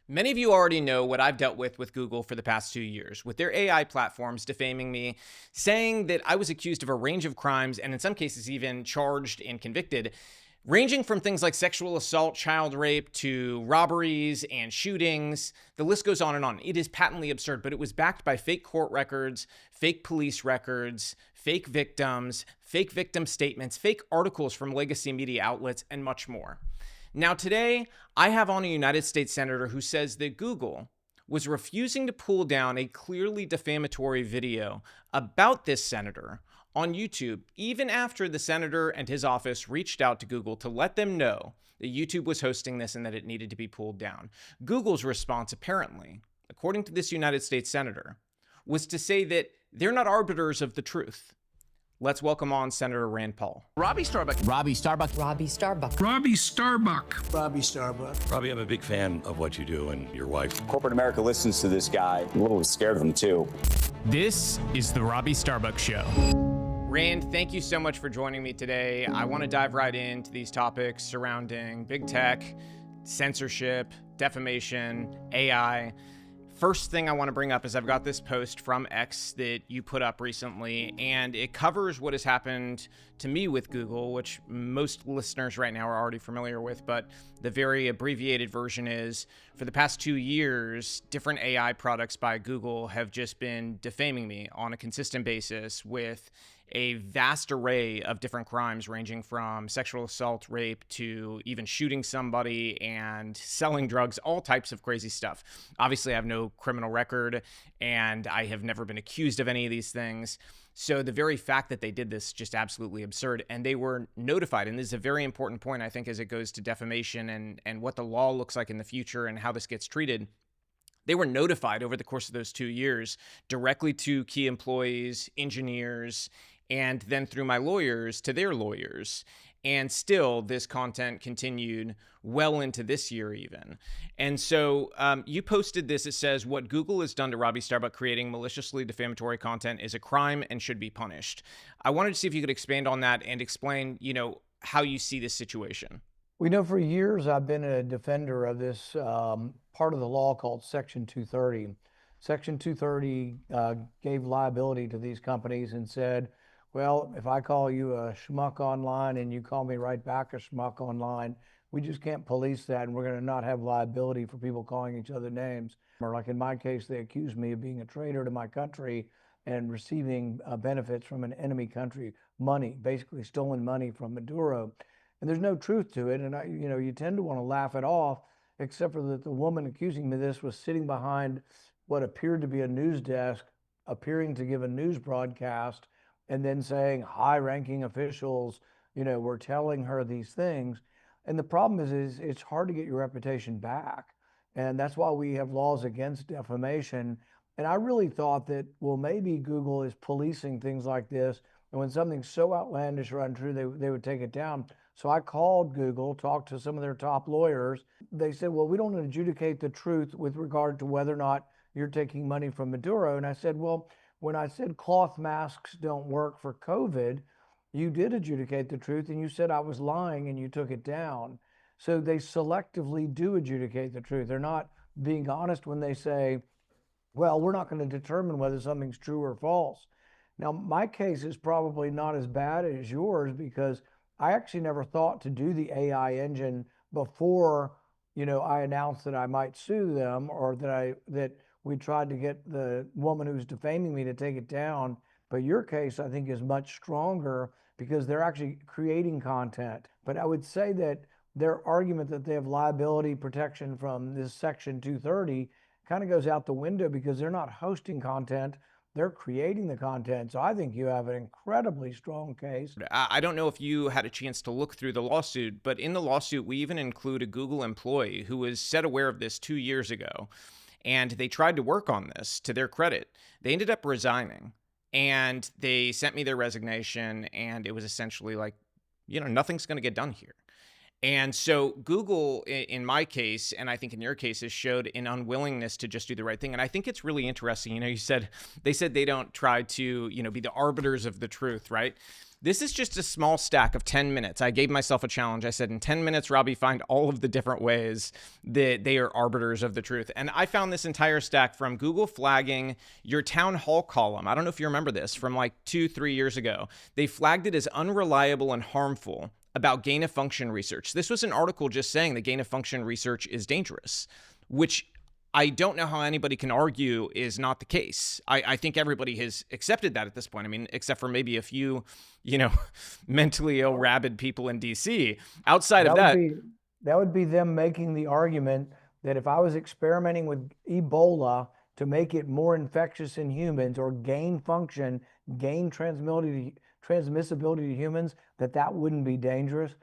Many of you already know what I've dealt with Google for the past 2 years, with their AI platforms defaming me, saying that I was accused of a range of crimes and in some cases even charged and convicted, ranging from things like sexual assault, child rape, to robberies and shootings. The list goes on and on. It is patently absurd, but it was backed by fake court records, fake police records, fake victims, fake victim statements, fake articles from legacy media outlets, and much more. Now today, I have on a United States senator who says that Google was refusing to pull down a clearly defamatory video about this senator on YouTube, even after the senator and his office reached out to Google to let them know that YouTube was hosting this and that it needed to be pulled down. Google's response, apparently, according to this United States senator, was to say that they're not arbiters of the truth. Let's welcome on Senator Rand Paul. Robby Starbuck. Robby Starbuck. Robby Starbuck. Robby Starbuck. Robby Starbuck. Robby, I'm a big fan of what you do and your wife. Corporate America listens to this guy. I'm a little scared of him, too. This is the Robby Starbuck Show. Rand, thank you so much for joining me today. I want to dive right into these topics surrounding big tech, censorship, defamation, AI. First thing I want to bring up is I've got this post from X that you put up recently, and it covers what has happened to me with Google, which most listeners right now are already familiar with, but the very abbreviated version is, for the past 2 years, different AI products by Google have just been defaming me on a consistent basis with a vast array of different crimes ranging from sexual assault, rape, to even shooting somebody and selling drugs, all types of crazy stuff. Obviously, I have no criminal record and I have never been accused of any of these things. So the very fact that they did this is just absolutely absurd, and they were notified. And this is a very important point, I think, as it goes to defamation and what the law looks like in the future and how this gets treated. They were notified over the course of those 2 years directly to key employees, engineers, and then through my lawyers to their lawyers. And still, this content continued well into this year even. And so you posted this. It says, what Google has done to Robby Starbuck, creating maliciously defamatory content, is a crime and should be punished. I wanted to see if you could expand on that and explain, how you see this situation. We know for years I've been a defender of this part of the law called Section 230. Section 230 gave liability to these companies and said, well, if I call you a schmuck online and you call me right back a schmuck online, we just can't police that, and we're going to not have liability for people calling each other names. Or like in my case, they accused me of being a traitor to my country and receiving benefits from an enemy country, money, basically stolen money from Maduro. And there's no truth to it, and you tend to want to laugh it off, except for that the woman accusing me of this was sitting behind what appeared to be a news desk, appearing to give a news broadcast, and then saying high-ranking officials, were telling her these things. And the problem is it's hard to get your reputation back. And that's why we have laws against defamation. And I really thought that, well, maybe Google is policing things like this. And when something's so outlandish or untrue, they would take it down. So I called Google, talked to some of their top lawyers. They said, well, we don't adjudicate the truth with regard to whether or not you're taking money from Maduro. And I said, well, when I said cloth masks don't work for COVID, you did adjudicate the truth and you said I was lying and you took it down. So they selectively do adjudicate the truth. They're not being honest when they say, well, we're not going to determine whether something's true or false. Now, my case is probably not as bad as yours because I actually never thought to do the AI engine before, I announced that I might sue them, or that we tried to get the woman who's defaming me to take it down. But your case, I think, is much stronger because they're actually creating content. But I would say that their argument that they have liability protection from this Section 230 kind of goes out the window because they're not hosting content, they're creating the content. So I think you have an incredibly strong case. I don't know if you had a chance to look through the lawsuit, but in the lawsuit, we even include a Google employee who was set aware of this 2 years ago. And they tried to work on this. To their credit, they ended up resigning, and they sent me their resignation, and it was essentially like, nothing's going to get done here. And so Google, in my case, and I think in your case, has showed an unwillingness to just do the right thing. And I think it's really interesting. They said they don't try to, be the arbiters of the truth, right? This is just a small stack of 10 minutes. I gave myself a challenge. I said, in 10 minutes, Robby, find all of the different ways that they are arbiters of the truth. And I found this entire stack from Google flagging your town hall column. I don't know if you remember this from like 2-3 years ago. They flagged it as unreliable and harmful about gain-of-function research. This was an article just saying that gain-of-function research is dangerous, which I don't know how anybody can argue is not the case. I think everybody has accepted that at this point. I mean, except for maybe a few, mentally ill, rabid people in DC. Outside of that, that would be them making the argument that if I was experimenting with Ebola to make it more infectious in humans or gain function, gain transmissibility to humans, that wouldn't be dangerous.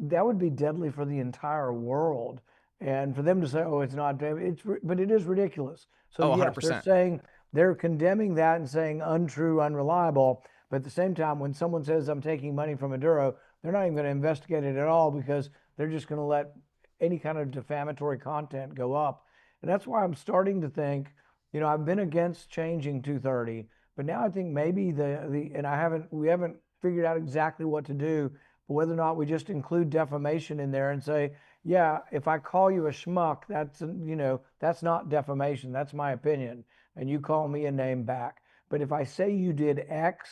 That would be deadly for the entire world. And for them to say, oh, it's not, but it is ridiculous. So yes, 100%. they're condemning that and saying untrue, unreliable. But at the same time, when someone says I'm taking money from Maduro, they're not even going to investigate it at all because they're just going to let any kind of defamatory content go up. And that's why I'm starting to think, I've been against changing 230, but now I think maybe we haven't figured out exactly what to do, but whether or not we just include defamation in there and say, yeah, if I call you a schmuck, that's not defamation. That's my opinion. And you call me a name back. But if I say you did X,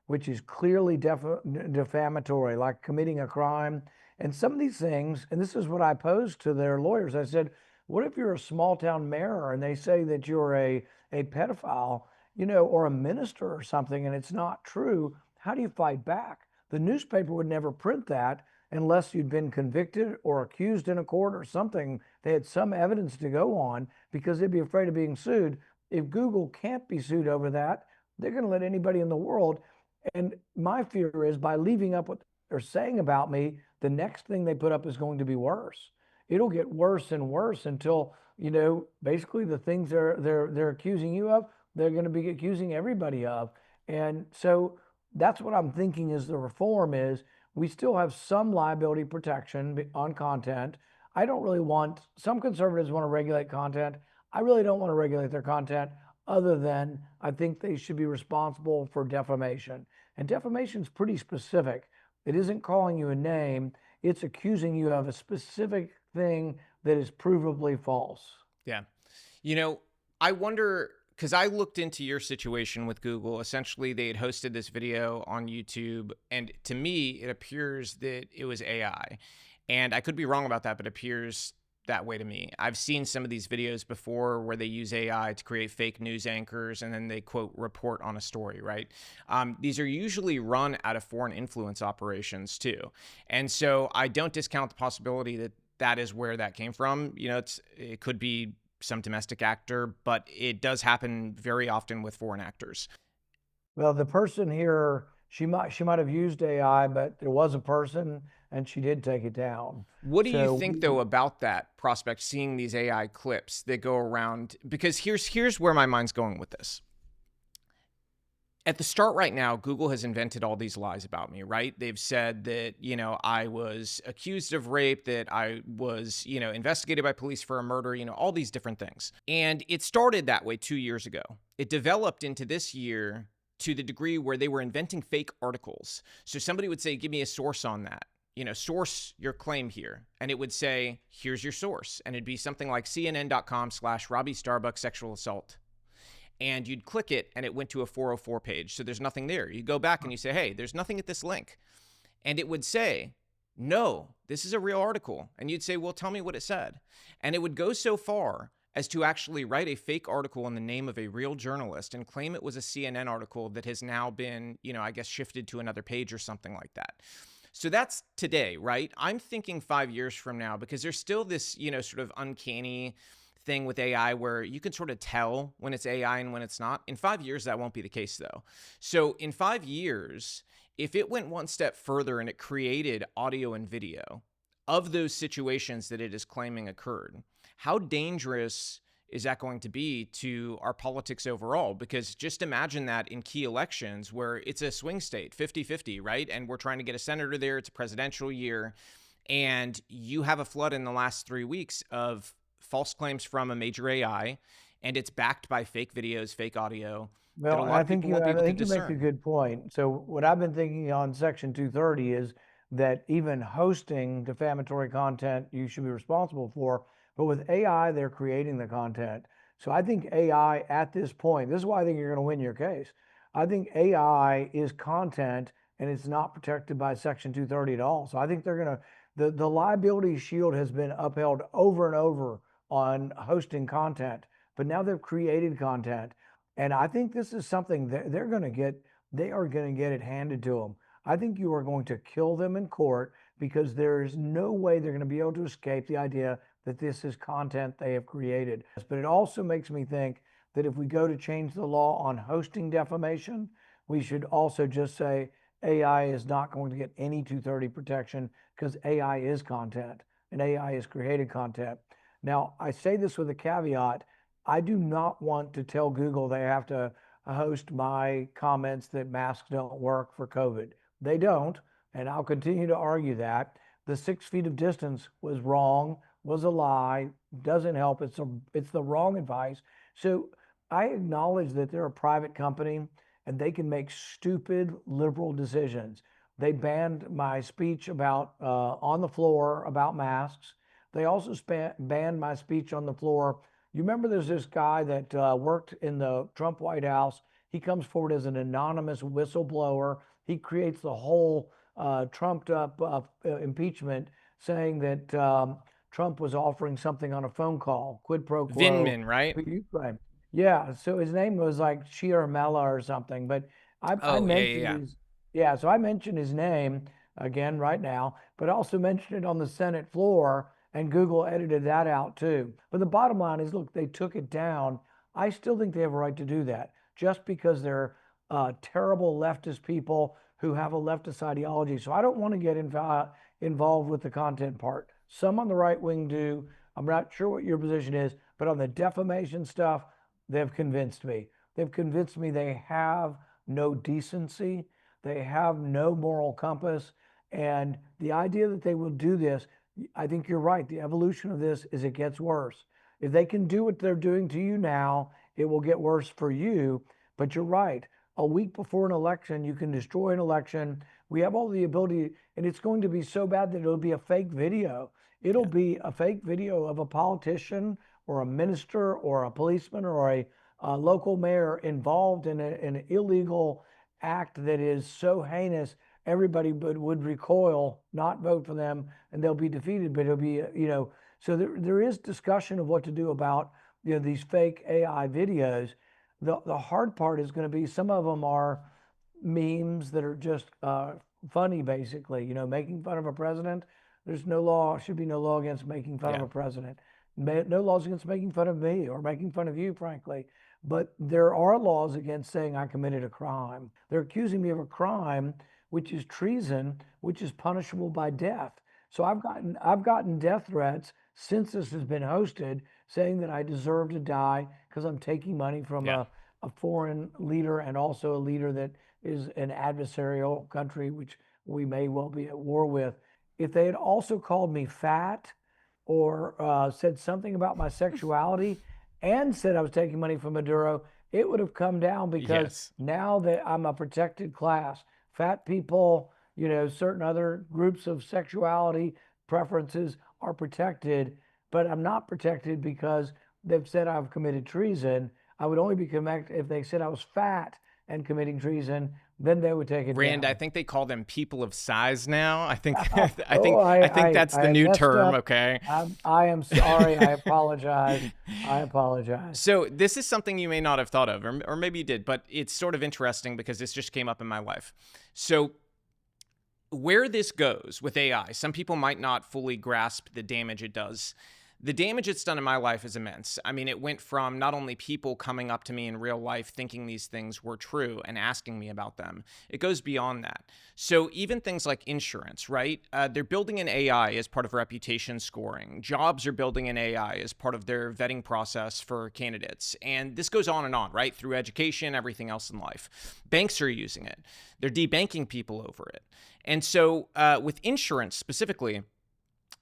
which is clearly defamatory, like committing a crime, and some of these things, and this is what I posed to their lawyers. I said, what if you're a small town mayor and they say that you're a pedophile, or a minister or something, and it's not true? How do you fight back? The newspaper would never print that unless you'd been convicted or accused in a court or something. They had some evidence to go on because they'd be afraid of being sued. If Google can't be sued over that, they're going to let anybody in the world. And my fear is by leaving up what they're saying about me, the next thing they put up is going to be worse. It'll get worse and worse until, basically the things they're accusing you of, they're going to be accusing everybody of. And so that's what I'm thinking is the reform is we still have some liability protection on content. I don't really want, some conservatives want to regulate content. I really don't want to regulate their content other than I think they should be responsible for defamation. And defamation is pretty specific. It isn't calling you a name. It's accusing you of a specific thing that is provably false. Yeah. I wonder, because I looked into your situation with Google. Essentially, they had hosted this video on YouTube, and to me, it appears that it was AI. And I could be wrong about that, but it appears that way to me. I've seen some of these videos before where they use AI to create fake news anchors, and then they, quote, report on a story, right? These are usually run out of foreign influence operations, too. And so I don't discount the possibility that that is where that came from. It could be some domestic actor, but it does happen very often with foreign actors. Well, the person here, she might have used AI, but there was a person and she did take it down. What do you think, though, about that prospect, seeing these AI clips that go around? Because here's where my mind's going with this. At the start right now, Google has invented all these lies about me, right? They've said that, I was accused of rape, that I was, investigated by police for a murder, all these different things. And it started that way 2 years ago. It developed into this year to the degree where they were inventing fake articles. So somebody would say, give me a source on that. Source your claim here. And it would say, here's your source. And it'd be something like cnn.com/Robby Starbuck sexual assault. And you'd click it and it went to a 404 page. So there's nothing there. You go back and you say, hey, there's nothing at this link. And it would say, no, this is a real article. And you'd say, well, tell me what it said. And it would go so far as to actually write a fake article in the name of a real journalist and claim it was a CNN article that has now been, shifted to another page or something like that. So that's today, right? I'm thinking 5 years from now, because there's still this, sort of uncanny thing with AI where you can sort of tell when it's AI and when it's not. In 5 years, that won't be the case, though. So in 5 years, if it went one step further and it created audio and video of those situations that it is claiming occurred, how dangerous is that going to be to our politics overall? Because just imagine that in key elections where it's a swing state, 50-50, right? And we're trying to get a senator there. It's a presidential year. And you have a flood in the last 3 weeks of false claims from a major AI and it's backed by fake videos, fake audio. that a Well, lot I of think people you, won't be I able to think you make a discern. good point. So what I've been thinking on Section 230 is that even hosting defamatory content you should be responsible for, but with AI, they're creating the content. So I think AI at this point, this is why I think you're going to win your case. I think AI is content and it's not protected by Section 230 at all. So I think they're going to, the liability shield has been upheld over and over on hosting content, but now they've created content. And I think this is something that they are going to get it handed to them. I think you are going to kill them in court because there is no way they're going to be able to escape the idea that this is content they have created. But it also makes me think that if we go to change the law on hosting defamation, we should also just say AI is not going to get any 230 protection because AI is content and AI is created content. Now, I say this with a caveat. I do not want to tell Google they have to host my comments that masks don't work for COVID. They don't, and I'll continue to argue that. The 6 feet of distance was wrong, was a lie, doesn't help. It's the wrong advice. So I acknowledge that they're a private company and they can make stupid liberal decisions. They banned my speech about on the floor about masks. They also banned my speech on the floor. You remember there's this guy that worked in the Trump White House. He comes forward as an anonymous whistleblower. He creates the whole trumped up impeachment saying that Trump was offering something on a phone call, quid pro quo. Vindman, right? for Ukraine. Yeah, so his name was like Chiarmella or something, but I Oh, mentioned yeah. his, yeah, so I mentioned his name again right now, but also mentioned it on the Senate floor, and Google edited that out too. But the bottom line is, look, they took it down. I still think they have a right to do that just because they're terrible leftist people who have a leftist ideology. So I don't want to get involved with the content part. Some on the right wing do. I'm not sure what your position is, but on the defamation stuff, they've convinced me. They've convinced me they have no decency. They have no moral compass. And the idea that they will do this, I think you're right. The evolution of this is it gets worse. If they can do what they're doing to you now, it will get worse for you. But you're right. A week before an election, you can destroy an election. We have all the ability, and it's going to be so bad that it'll be a fake video. It'll be a fake video of a politician or a minister or a policeman or a local mayor involved in an illegal act that is so heinous, everybody would recoil, not vote for them, and they'll be defeated. But it'll be, so there is discussion of what to do about, these fake AI videos. The hard part is going to be some of them are memes that are just funny, basically, making fun of a president. There's no law, should be no law against making fun of a president. No laws against making fun of me or making fun of you, frankly. But there are laws against saying I committed a crime. They're accusing me of a crime, which is treason, which is punishable by death. So I've gotten death threats since this has been hosted, saying that I deserve to die because I'm taking money from a foreign leader and also a leader that is an adversarial country, which we may well be at war with. If they had also called me fat or said something about my sexuality and said I was taking money from Maduro, it would have come down because now that I'm a protected class, fat people, certain other groups of sexuality preferences are protected, but I'm not protected because they've said I've committed treason. I would only be connected if they said I was fat and committing treason, then they would take it Rand, down. I think they call them people of size now. I think I think that's the new term, up. okay? I am sorry. I apologize. I apologize. So this is something you may not have thought of, or maybe you did, but it's sort of interesting because this just came up in my life. So where this goes with AI, some people might not fully grasp the damage it does. The damage it's done in my life is immense. I mean, it went from not only people coming up to me in real life thinking these things were true and asking me about them, it goes beyond that. So even things like insurance, right? They're building an AI as part of reputation scoring. Jobs are building an AI as part of their vetting process for candidates. And this goes on and on, right? Through education, everything else in life. Banks are using it. They're debanking people over it. And so with insurance specifically,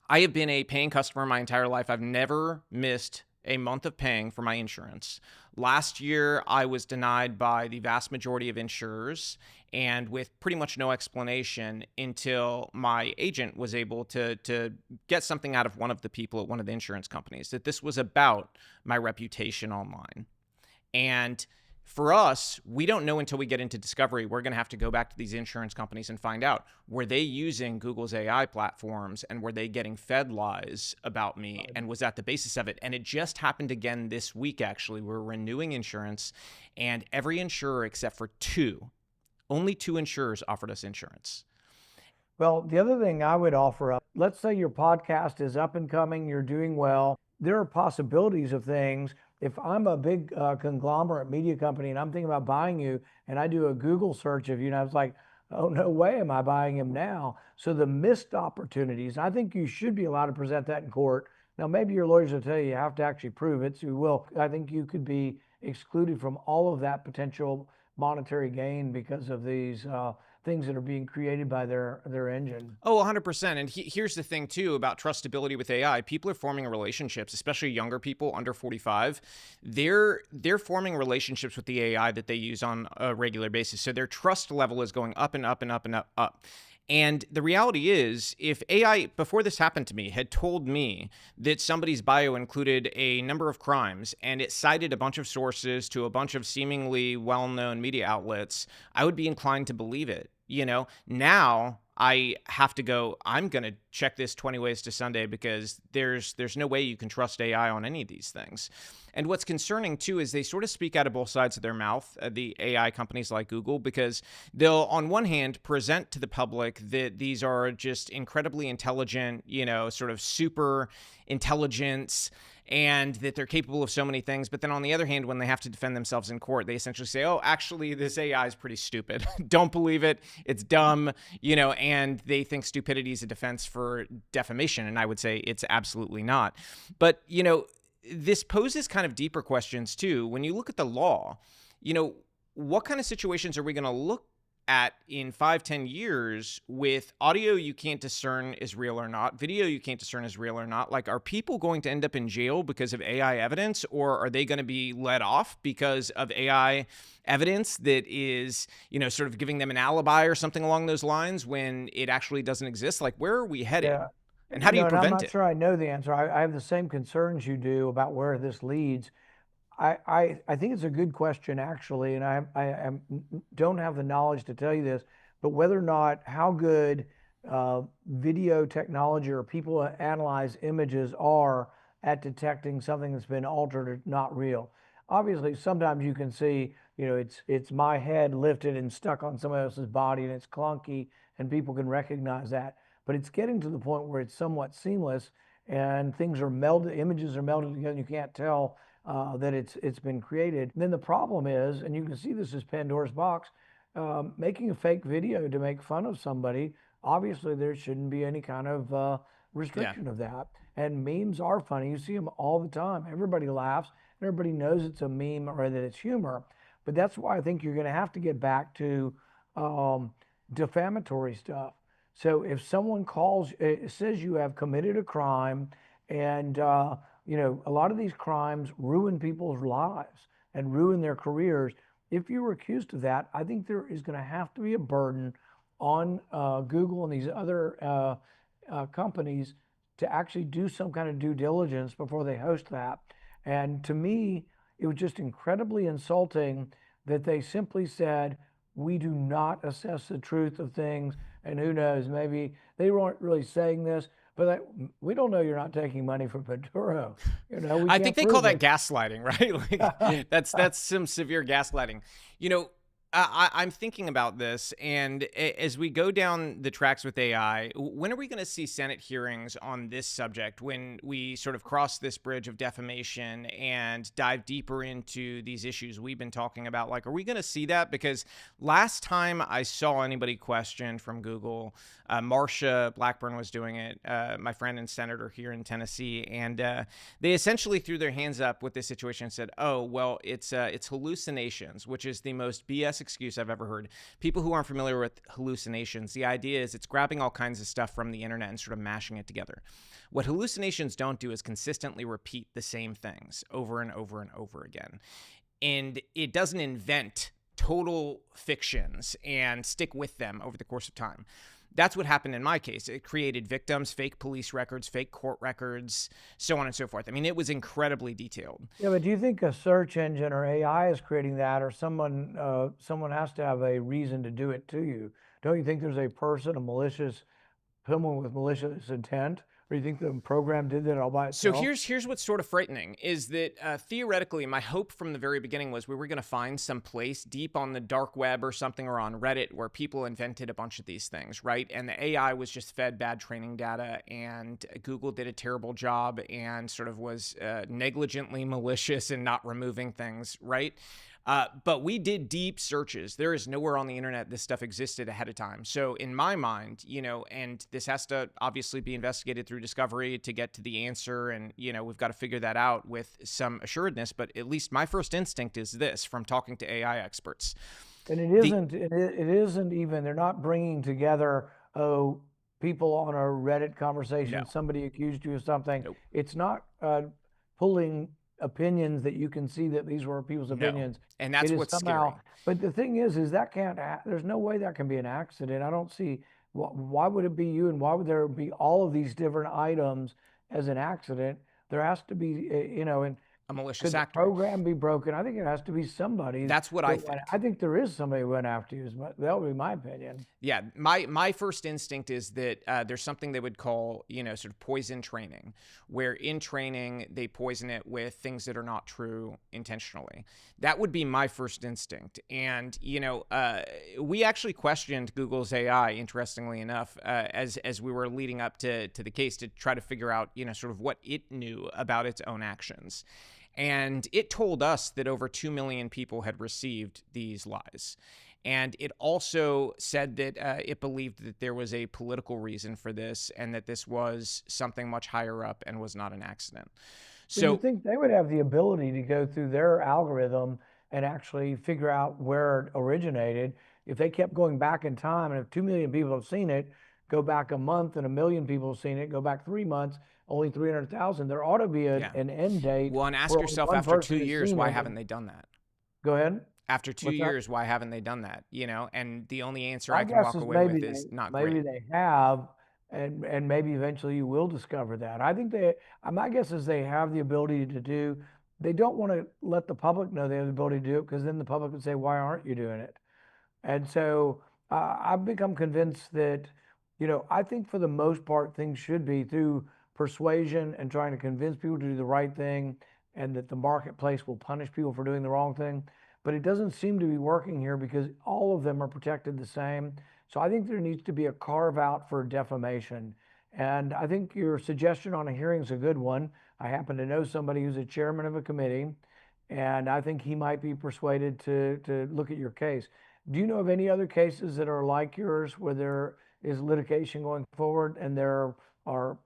I have been a paying customer my entire life. I've never missed a month of paying for my insurance. Last year, I was denied by the vast majority of insurers, and with pretty much no explanation until my agent was able to get something out of one of the people at one of the insurance companies, that this was about my reputation online. And for us, we don't know until we get into discovery. We're going to have to go back to these insurance companies and find out, were they using Google's AI platforms, and were they getting fed lies about me, and was that the basis of it? And it just happened again this week, actually. We're renewing insurance, and every insurer except for only two insurers offered us insurance. Well, the other thing I would offer up, let's say your podcast is up and coming, you're doing well. There are possibilities of things. If I'm a big conglomerate media company and I'm thinking about buying you, and I do a Google search of you, and I was like, oh, no way am I buying him now. So the missed opportunities, I think you should be allowed to present that in court. Now, maybe your lawyers will tell you have to actually prove it, so you will. I think you could be excluded from all of that potential monetary gain because of these things that are being created by their engine. Oh, 100%. And here's the thing, too, about trustability with AI. People are forming relationships, especially younger people under 45. They're forming relationships with the AI that they use on a regular basis. So their trust level is going up and up and up and up. And the reality is, if AI, before this happened to me, had told me that somebody's bio included a number of crimes and it cited a bunch of sources to a bunch of seemingly well-known media outlets, I would be inclined to believe it. Now I have to go, I'm going to check this 20 ways to Sunday, because there's no way you can trust AI on any of these things. And what's concerning, too, is they sort of speak out of both sides of their mouth, the AI companies like Google, because they'll, on one hand, present to the public that these are just incredibly intelligent, sort of super intelligence, and that they're capable of so many things. But then on the other hand, when they have to defend themselves in court, they essentially say, oh, actually, this AI is pretty stupid. Don't believe it. It's dumb, and they think stupidity is a defense for defamation. And I would say it's absolutely not. But, this poses kind of deeper questions, too. When you look at the law, what kind of situations are we going to look at in 5-10 years with audio you can't discern is real or not, video you can't discern is real or not? Like, are people going to end up in jail because of AI evidence, or are they going to be let off because of AI evidence that is, sort of giving them an alibi or something along those lines when it actually doesn't exist? Like, where are we headed? Yeah. And how do you prevent it? I'm not sure I know the answer. I have the same concerns you do about where this leads. I think it's a good question, actually, and I don't have the knowledge to tell you this, but whether or not how good video technology or people analyze images are at detecting something that's been altered or not real. Obviously, sometimes you can see, it's my head lifted and stuck on somebody else's body, and it's clunky, and people can recognize that. But it's getting to the point where it's somewhat seamless, and things are melded, images are melded together, and you can't tell that it's been created. And then the problem is, and you can see this as Pandora's box, making a fake video to make fun of somebody. Obviously, there shouldn't be any kind of restriction of that. And memes are funny. You see them all the time. Everybody laughs. Everybody knows it's a meme or that it's humor. But that's why I think you're going to have to get back to defamatory stuff. So if someone says you have committed a crime, and a lot of these crimes ruin people's lives and ruin their careers. If you were accused of that, I think there is going to have to be a burden on Google and these other companies to actually do some kind of due diligence before they host that. And to me, it was just incredibly insulting that they simply said, we do not assess the truth of things. And who knows, maybe they weren't really saying this, but we don't know you're not taking money from Pandora. I think they call that gaslighting, right? Like, that's some severe gaslighting. I'm thinking about this, and as we go down the tracks with AI, when are we going to see Senate hearings on this subject, when we sort of cross this bridge of defamation and dive deeper into these issues we've been talking about? Like, are we going to see that? Because last time I saw anybody question from Google, Marsha Blackburn was doing it, my friend and senator here in Tennessee, and they essentially threw their hands up with this situation and said, oh, well, it's hallucinations, which is the most BS excuse I've ever heard. People who aren't familiar with hallucinations, the idea is it's grabbing all kinds of stuff from the internet and sort of mashing it together. What hallucinations don't do is consistently repeat the same things over and over and over again. And it doesn't invent total fictions and stick with them over the course of time. That's what happened in my case. It created victims, fake police records, fake court records, so on and so forth. I mean, it was incredibly detailed. Yeah, but do you think a search engine or AI is creating that, or someone has to have a reason to do it to you? Don't you think there's a person, someone with malicious intent? Or you think the program did that all by So itself? here's what's sort of frightening is that theoretically, my hope from the very beginning was we were going to find some place deep on the dark web or something, or on Reddit, where people invented a bunch of these things, right? And the AI was just fed bad training data, and Google did a terrible job and sort of was negligently malicious in not removing things, right? But we did deep searches. There is nowhere on the internet this stuff existed ahead of time. So in my mind, and this has to obviously be investigated through discovery to get to the answer. And, we've got to figure that out with some assuredness. But at least my first instinct is this from talking to AI experts. And it isn't even, they're not bringing together, people on a Reddit conversation, No. somebody accused you of something. Nope. It's not pulling opinions that you can see that these were people's opinions. And that's It is what's somehow, scary. but the thing is that there's no way that can be an accident. I don't see, why would it be you, and why would there be all of these different items as an accident? There has to be, and A malicious could the actor. program be broken? I think it has to be somebody. That's what I think. I think there is somebody who went after you. That would be my opinion. Yeah, my first instinct is that there's something they would call, sort of poison training, where in training they poison it with things that are not true intentionally. That would be my first instinct. And, we actually questioned Google's AI, interestingly enough, as we were leading up to the case to try to figure out, sort of what it knew about its own actions. And it told us that over 2 million people had received these lies. And it also said that it believed that there was a political reason for this, and that this was something much higher up and was not an accident. So you think they would have the ability to go through their algorithm and actually figure out where it originated if they kept going back in time? And if 2 million people have seen it, go back a month, and 1 million people have seen it, go back 3 months, only 300,000. There ought to be an end date. Well, and ask where yourself, one after person 2 has years, seen why it. haven't they done that? Go ahead. After 2 What's that? years, why haven't they done that? And the only answer I My can guess walk is away with maybe is not maybe great. they have, and maybe eventually you will discover that. I think my guess is they have the ability to do. They don't want to let the public know they have the ability to do it, because then the public would say, "Why aren't you doing it?" And so I've become convinced that, I think for the most part things should be through persuasion and trying to convince people to do the right thing, and that the marketplace will punish people for doing the wrong thing. But it doesn't seem to be working here, because all of them are protected the same. So I think there needs to be a carve out for defamation. And I think your suggestion on a hearing is a good one. I happen to know somebody who's a chairman of a committee, and I think he might be persuaded to look at your case. Do you know of any other cases that are like yours, where there is litigation going forward and there are,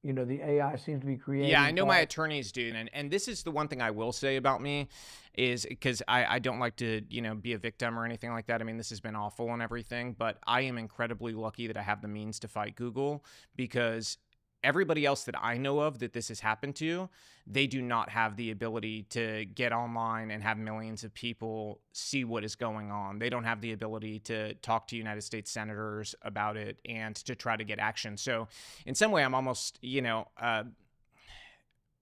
the AI seems to be creating? Yeah, I know my attorneys do. And this is the one thing I will say about me, is because I don't like to, be a victim or anything like that. I mean, this has been awful and everything, but I am incredibly lucky that I have the means to fight Google, because everybody else that I know of that this has happened to, they do not have the ability to get online and have millions of people see what is going on. They don't have the ability to talk to United States senators about it and to try to get action. So in some way, I'm almost,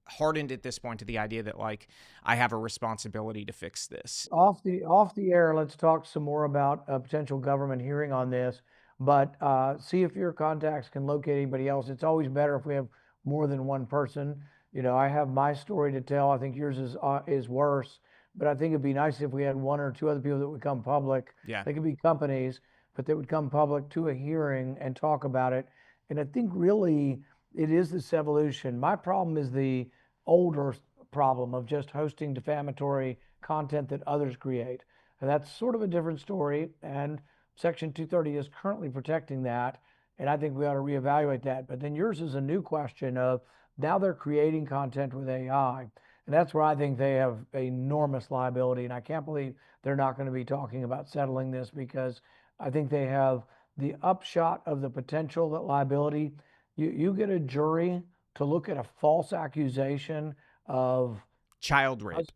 hardened at this point to the idea that, like, I have a responsibility to fix this. Off the air, let's talk some more about a potential government hearing on this. But see if your contacts can locate anybody else. It's always better if we have more than one person. I have my story to tell. I think yours is worse, but I think it'd be nice if we had one or two other people that would come public. Yeah. They could be companies, but they would come public to a hearing and talk about it. And I think really it is this evolution. My problem is the older problem of just hosting defamatory content that others create. And that's sort of a different story. And Section 230 is currently protecting that. And I think we ought to reevaluate that. But then yours is a new question of, now they're creating content with AI. And that's where I think they have enormous liability. And I can't believe they're not going to be talking about settling this, because I think they have the upshot of the potential that liability. You get a jury to look at a false accusation of Child rape.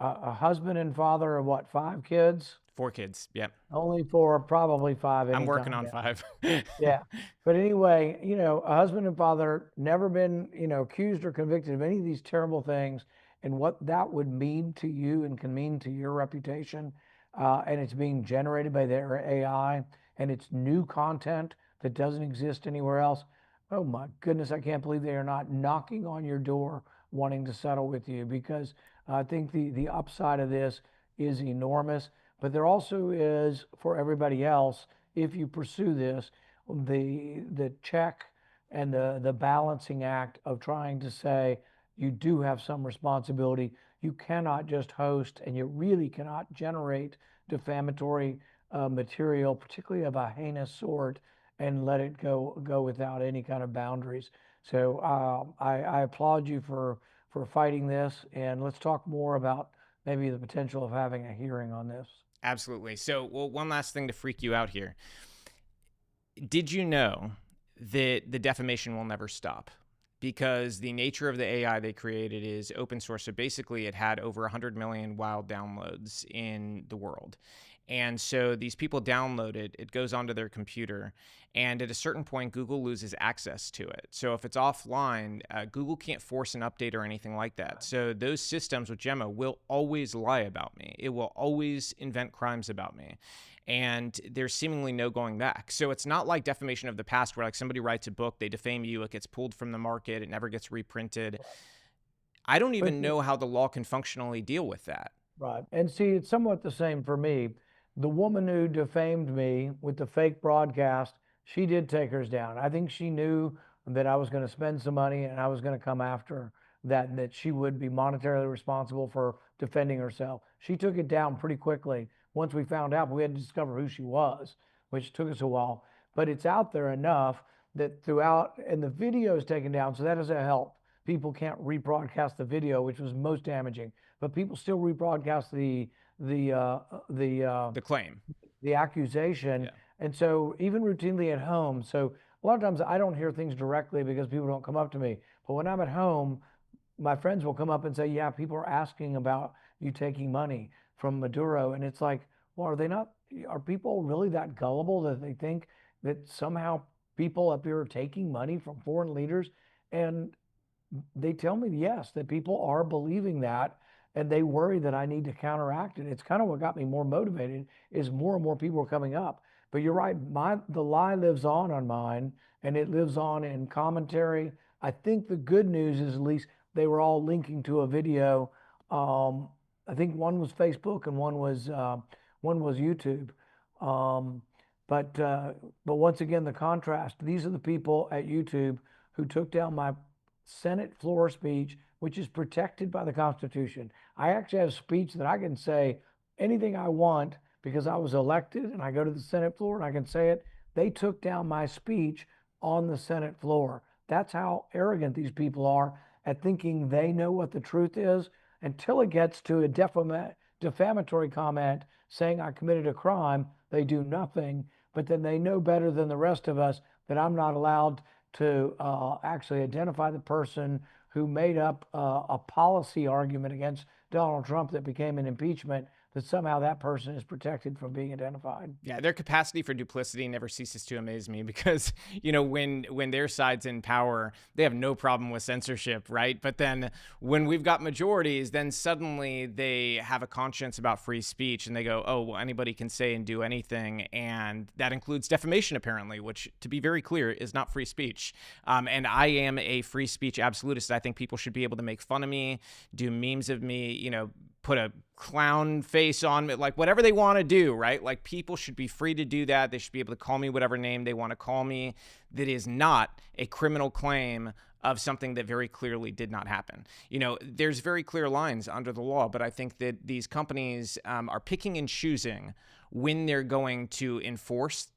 a husband and father of what, 5 kids? 4 kids. Yep. Only 4, probably 5. I'm working anytime on now. 5. Yeah. But anyway, a husband and father, never been, accused or convicted of any of these terrible things, and what that would mean to you and can mean to your reputation. And it's being generated by their AI, and it's new content that doesn't exist anywhere else. Oh my goodness, I can't believe they are not knocking on your door wanting to settle with you, because I think the upside of this is enormous. But there also is, for everybody else, if you pursue this, the check and the balancing act of trying to say you do have some responsibility. You cannot just host, and you really cannot generate defamatory material, particularly of a heinous sort, and let it go without any kind of boundaries. So I applaud you for fighting this, and let's talk more about maybe the potential of having a hearing on this. Absolutely. So, well, one last thing to freak you out here. Did you know that the defamation will never stop? Because the nature of the AI they created is open source. So basically, it had over 100 million wild downloads in the world. And so these people download it, it goes onto their computer, and at a certain point, Google loses access to it. So if it's offline, Google can't force an update or anything like that. So those systems with Gemma will always lie about me. It will always invent crimes about me. And there's seemingly no going back. So it's not like defamation of the past, where like somebody writes a book, they defame you, it gets pulled from the market, it never gets reprinted. I don't even know how the law can functionally deal with that. Right. And see, it's somewhat the same for me. The woman who defamed me with the fake broadcast, she did take hers down. I think she knew that I was going to spend some money and I was going to come after that, and that she would be monetarily responsible for defending herself. She took it down pretty quickly once we found out, but we had to discover who she was, which took us a while. But it's out there enough that throughout, and the video is taken down, so that doesn't help. People can't rebroadcast the video, which was most damaging, but people still rebroadcast the claim, the accusation. Yeah. And so even routinely at home, so a lot of times I don't hear things directly because people don't come up to me, but when I'm at home, my friends will come up and say, yeah, people are asking about you taking money from Maduro. And it's like, well, are people really that gullible that they think that somehow people up here are taking money from foreign leaders? And they tell me, yes, that people are believing that, and they worry that I need to counteract it. It's kind of what got me more motivated, is more and more people are coming up. But you're right, the lie lives on mine, and it lives on in commentary. I think the good news is at least they were all linking to a video. I think one was Facebook and one was YouTube. But once again, the contrast. These are the people at YouTube who took down my Senate floor speech, which is protected by the Constitution. I actually have speech that I can say anything I want because I was elected, and I go to the Senate floor and I can say it. They took down my speech on the Senate floor. That's how arrogant these people are at thinking they know what the truth is, until it gets to a defamatory comment saying I committed a crime. They do nothing, but then they know better than the rest of us that I'm not allowed to actually identify the person who made up a policy argument against Donald Trump that became an impeachment, that somehow that person is protected from being identified. Yeah, their capacity for duplicity never ceases to amaze me, because, when their side's in power, they have no problem with censorship, right? But then when we've got majorities, then suddenly they have a conscience about free speech, and they go, oh, well, anybody can say and do anything. And that includes defamation, apparently, which, to be very clear, is not free speech. And I am a free speech absolutist. I think people should be able to make fun of me, do memes of me, put a clown face on me, like whatever they want to do, right? Like, people should be free to do that. They should be able to call me whatever name they want to call me. That is not a criminal claim of something that very clearly did not happen. There's very clear lines under the law, but I think that these companies are picking and choosing when they're going to enforce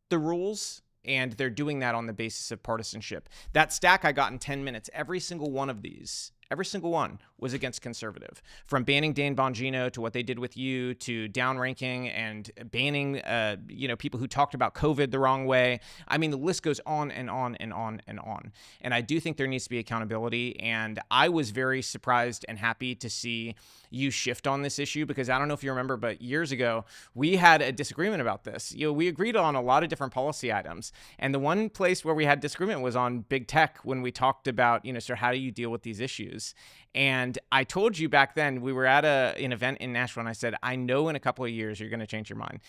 the rules, and they're doing that on the basis of partisanship. That stack I got in 10 minutes, every single one of these, every single one was against conservative. From banning Dan Bongino to what they did with you, to downranking and banning, people who talked about COVID the wrong way. I mean, the list goes on and on and on and on. And I do think there needs to be accountability. And I was very surprised and happy to see you shift on this issue, because I don't know if you remember, but years ago, we had a disagreement about this. We agreed on a lot of different policy items. And the one place where we had disagreement was on big tech, when we talked about, sort of how do you deal with these issues? And I told you back then, we were at an event in Nashville, and I said, I know in a couple of years you're going to change your mind.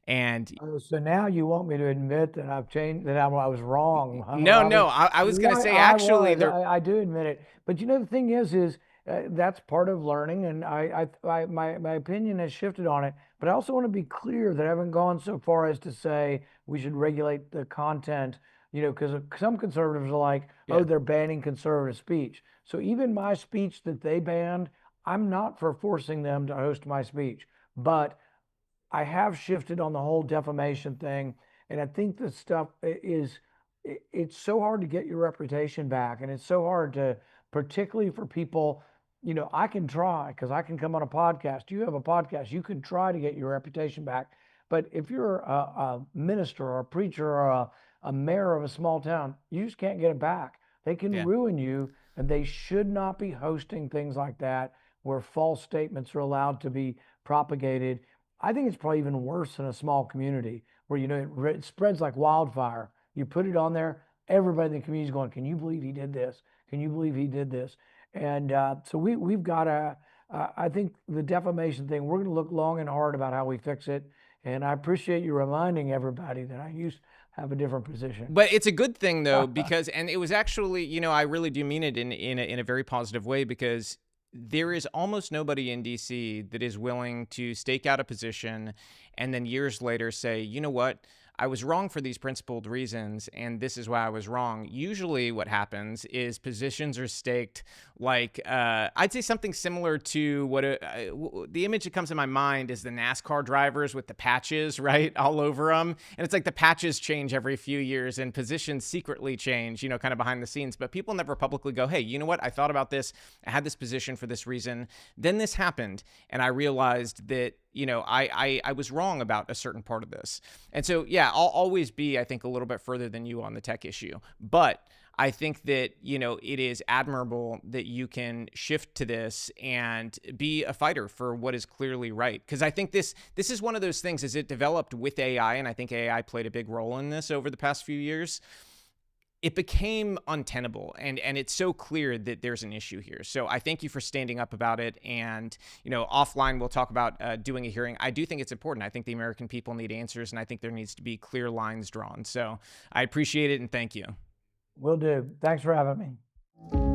And so now you want me to admit that I've changed, that I was wrong? Huh, no, Robby? I was going to say, actually, I do admit it. But the thing is that's part of learning, and my opinion has shifted on it. But I also want to be clear that I haven't gone so far as to say we should regulate the content, because some conservatives are like, oh, they're banning conservative speech. So even my speech that they banned, I'm not for forcing them to host my speech. But I have shifted on the whole defamation thing. And I think this stuff it's so hard to get your reputation back. And it's so hard to, particularly for people, I can try, because I can come on a podcast. You have a podcast. You can try to get your reputation back. But if you're a minister or a preacher or a mayor of a small town, you just can't get it back. They can ruin you, and they should not be hosting things like that where false statements are allowed to be propagated. I think it's probably even worse in a small community where, it spreads like wildfire. You put it on there, everybody in the community is going, can you believe he did this? Can you believe he did this? And so we've got to, I think the defamation thing, we're going to look long and hard about how we fix it. And I appreciate you reminding everybody that I used to have a different position. But it's a good thing, though, because, and it was actually, I really do mean it in a very positive way, because there is almost nobody in DC that is willing to stake out a position and then years later say, you know what? I was wrong for these principled reasons, and this is why I was wrong. Usually what happens is positions are staked like, I'd say something similar to what the image that comes to my mind is the NASCAR drivers with the patches, right, all over them. And it's like the patches change every few years and positions secretly change, kind of behind the scenes. But people never publicly go, hey, you know what? I thought about this. I had this position for this reason. Then this happened, and I realized that I was wrong about a certain part of this. And so, I'll always be, I think, a little bit further than you on the tech issue. But I think that, it is admirable that you can shift to this and be a fighter for what is clearly right. Because I think this is one of those things, as it developed with AI, and I think AI played a big role in this over the past few years, it became untenable, and it's so clear that there's an issue here. So I thank you for standing up about it. And, offline, we'll talk about doing a hearing. I do think it's important. I think the American people need answers, and I think there needs to be clear lines drawn. So I appreciate it, and thank you. Will do. Thanks for having me.